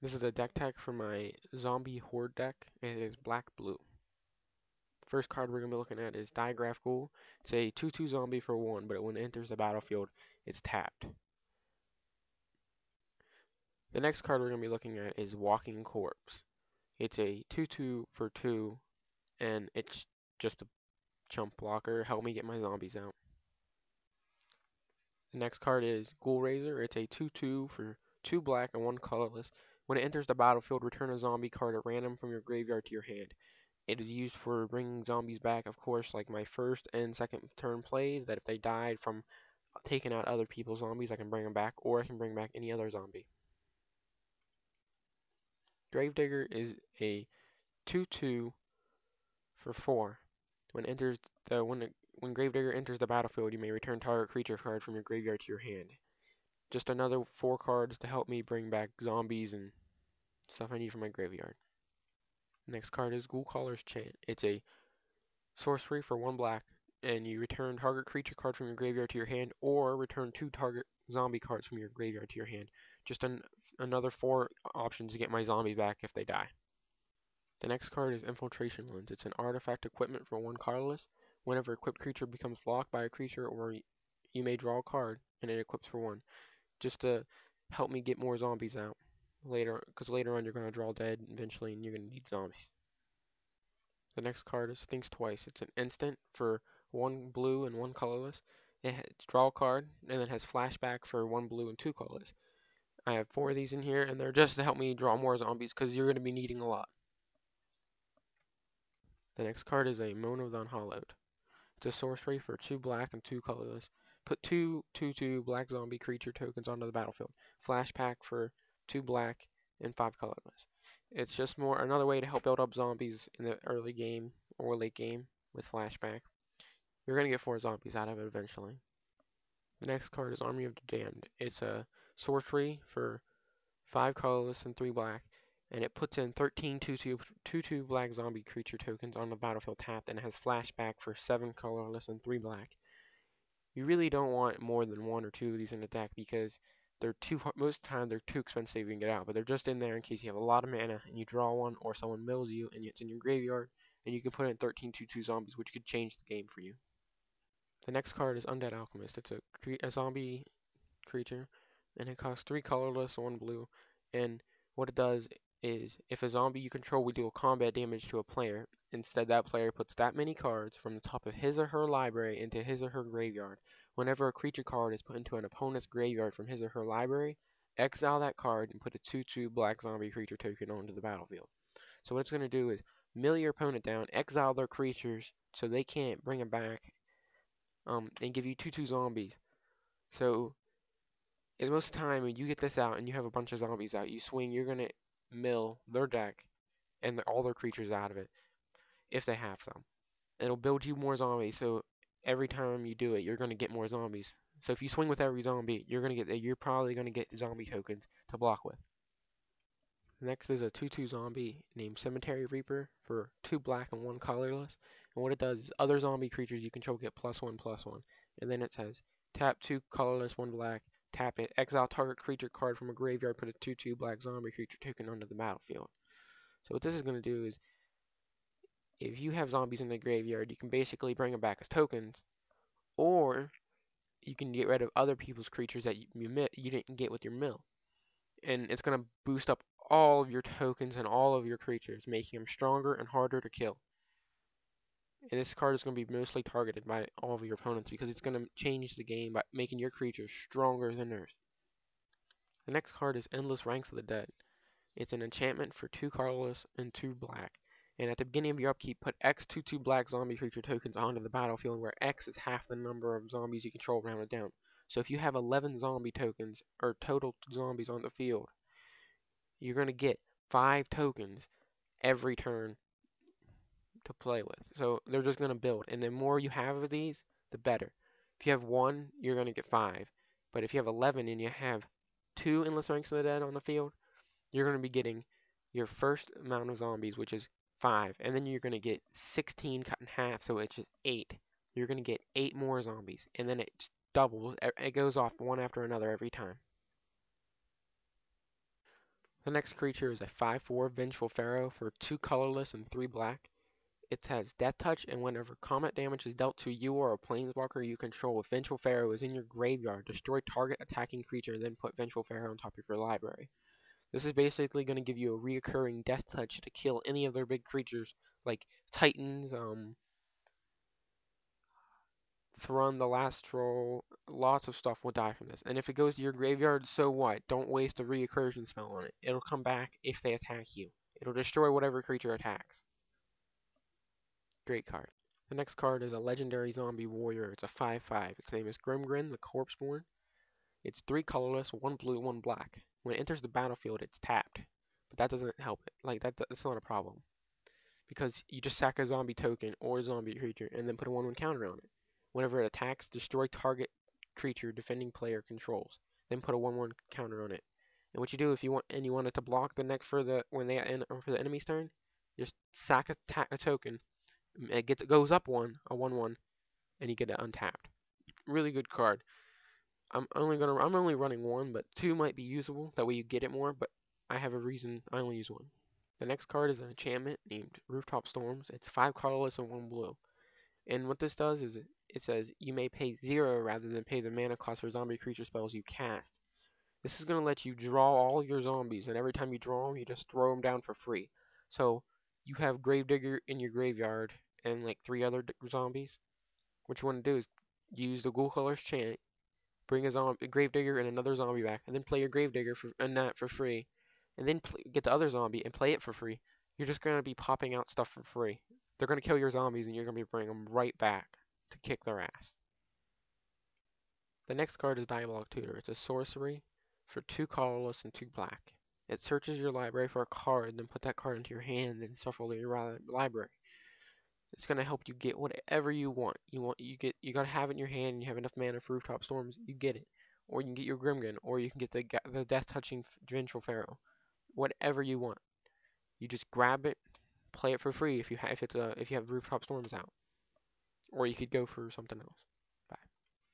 This is a deck tech for my zombie horde deck. It is black-blue. First card we're going to be looking at is diregraf ghoul. It's a 2/2 zombie for 1, but when it enters the battlefield, it's tapped. The next card we're going to be looking at is walking corpse. It's a 2/2 for 2, and it's just a chump blocker. Help me get my zombies out. The next card is ghoul raiser. It's a 2/2 for 2 black and 1 colorless. When it enters the battlefield, return a zombie card at random from your graveyard to your hand. It is used for bringing zombies back, of course, like my first and second turn plays, that if they died from taking out other people's zombies, I can bring them back, or I can bring back any other zombie. Gravedigger is a 2/2 for 4. When Gravedigger enters the battlefield, you may return target creature card from your graveyard to your hand. Just another 4 cards to help me bring back zombies and stuff I need from my graveyard. Next card is Ghoul Caller's Chant. It's a sorcery for 1 black, and you return target creature card from your graveyard to your hand, or return 2 target zombie cards from your graveyard to your hand. Just another 4 options to get my zombies back if they die. The next card is Infiltration Lens. It's an artifact equipment for 1 colorless. Whenever equipped creature becomes blocked by a creature, or you may draw a card, and it equips for 1. Just to help me get more zombies out later, because later on you're going to draw dead eventually, and you're going to need zombies. The next card is Thinks Twice. It's an instant for 1 blue and 1 colorless. It's draw a card, and it has flashback for 1 blue and 2 colorless. I have 4 of these in here, and they're just to help me draw more zombies, because you're going to be needing a lot. The next card is a Moan of the Unhallowed. It's a sorcery for 2 black and 2 colorless. Put 2/2 black zombie creature tokens onto the battlefield. Flashback for 2 black and 5 colorless. It's just another way to help build up zombies in the early game or late game with flashback. You're going to get 4 zombies out of it eventually. The next card is Army of the Damned. It's a sorcery for 5 colorless and 3 black, and it puts in 13 2/2 black zombie creature tokens on the battlefield tapped, and it has flashback for 7 colorless and 3 black. You really don't want more than 1 or 2 of these in the deck because most of the time they're too expensive to even get out, but they're just in there in case you have a lot of mana and you draw one, or someone mills you and it's in your graveyard, and you can put in 13 2/2 zombies, which could change the game for you. The next card is Undead Alchemist. It's a zombie creature, and it costs 3 colorless, 1 blue, and what it does is, if a zombie you control would deal combat damage to a player, instead that player puts that many cards from the top of his or her library into his or her graveyard. Whenever a creature card is put into an opponent's graveyard from his or her library, exile that card and put a 2/2 black zombie creature token onto the battlefield. So what it's going to do is mill your opponent down, exile their creatures so they can't bring them back, and give you 2/2 zombies. So most of the time when you get this out and you have a bunch of zombies out, you swing, you're going to mill their deck and all their creatures out of it, if they have some. It'll build you more zombies, so every time you do it, you're going to get more zombies. So if you swing with every zombie, you're probably going to get zombie tokens to block with. Next is a 2/2 zombie named Cemetery Reaper for 2 black and 1 colorless. And what it does is other zombie creatures you control get +1/+1. And then it says tap 2 colorless, 1 black, tap it, exile target creature card from a graveyard, put a 2/2 black zombie creature token onto the battlefield. So what this is going to do is, if you have zombies in the graveyard, you can basically bring them back as tokens, or you can get rid of other people's creatures that you didn't get with your mill. And it's going to boost up all of your tokens and all of your creatures, making them stronger and harder to kill. And this card is going to be mostly targeted by all of your opponents because it's going to change the game by making your creatures stronger than theirs. The next card is Endless Ranks of the Dead. It's an enchantment for 2 colorless and 2 black. And at the beginning of your upkeep, put X 2/2 black zombie creature tokens onto the battlefield, where X is half the number of zombies you control rounded down. So if you have 11 zombie tokens, or total zombies on the field, you're going to get 5 tokens every turn to play with. So they're just going to build. And the more you have of these, the better. If you have 1, you're going to get 5. But if you have 11 and you have 2 Endless Ranks of the Dead on the field, you're going to be getting your first amount of zombies, which is 5. And then you're going to get 16 cut in half, so it's just 8. You're going to get 8 more zombies. And then it just doubles. It goes off one after another every time. The next creature is a 5/4 vengeful pharoh for 2 colorless and 3 black. It has death touch, and whenever combat damage is dealt to you or a planeswalker you control with vengeful pharoh is in your graveyard, destroy target attacking creature and then put vengeful pharoh on top of your library. This is basically going to give you a reoccurring death touch to kill any of their big creatures like titans, Thrun the last troll. Lots of stuff will die from this. And if it goes to your graveyard, so what? Don't waste a recursion spell on it. It'll come back if they attack you. It'll destroy whatever creature attacks. Great card. The next card is a legendary zombie warrior. It's a 5/5. Its name is grimgrin.corpse. It's 3 colorless, 1 blue, 1 black. When it enters the battlefield, it's tapped. But that doesn't help it. That's not a problem. Because you just sack a zombie token or a zombie creature and then put a 1/1 counter on it. Whenever it attacks, destroy target creature defending player controls. Then put a 1/1 counter on it. And what you do if you want it to block the next for the enemy's turn, just sack a token. It goes up 1, a 1/1, and you get it untapped. Really good card. I'm only running 1, but 2 might be usable. That way you get it more. But I have a reason I only use 1. The next card is an enchantment named Rooftop Storms. It's 5 colorless and 1 blue. And what this does is it says you may pay 0 rather than pay the mana cost for zombie creature spells you cast. This is going to let you draw all your zombies, and every time you draw them, you just throw them down for free. So you have Gravedigger in your graveyard and like 3 other zombies. What you want to do is use the Ghoul Color's chant, bring a Gravedigger and another zombie back, and then play your Gravedigger and that for free, and then get the other zombie and play it for free. You're just going to be popping out stuff for free. They're going to kill your zombies, and you're going to be bringing them right back to kick their ass. The next card is Diabolic Tutor. It's a sorcery for 2 colorless and 2 black. It searches your library for a card, then put that card into your hand, and shuffle your library. It's going to help you get whatever you want. You got to have it in your hand, and you have enough mana for Rooftop Storms, you get it. Or you can get your Grimgrin, or you can get the death-touching Vengeful Pharoh. Whatever you want. You just grab it, play it for free if you have Rooftop Storms out. Or you could go for something else. Bye.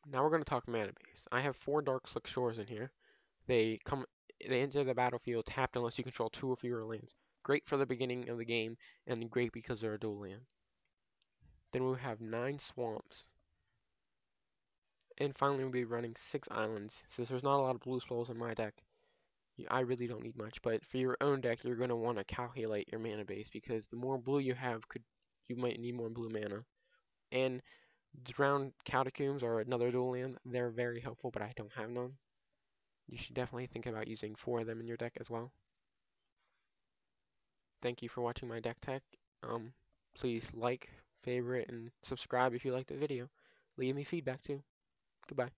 Now we're going to talk mana base. I have 4 Darkslick Shores in here. They enter the battlefield tapped unless you control 2 or fewer lands. Great for the beginning of the game, and great because they're a dual land. Then we'll have 9 swamps. And finally we'll be running 6 islands. Since there's not a lot of blue spells in my deck, I really don't need much. But for your own deck, you're going to want to calculate your mana base, because the more blue you have, you might need more blue mana. And Drowned Catacombs are another dual land. They're very helpful, but I don't have none. You should definitely think about using 4 of them in your deck as well. Thank you for watching my deck tech. Please like, favorite, and subscribe if you liked the video. Leave me feedback too. Goodbye.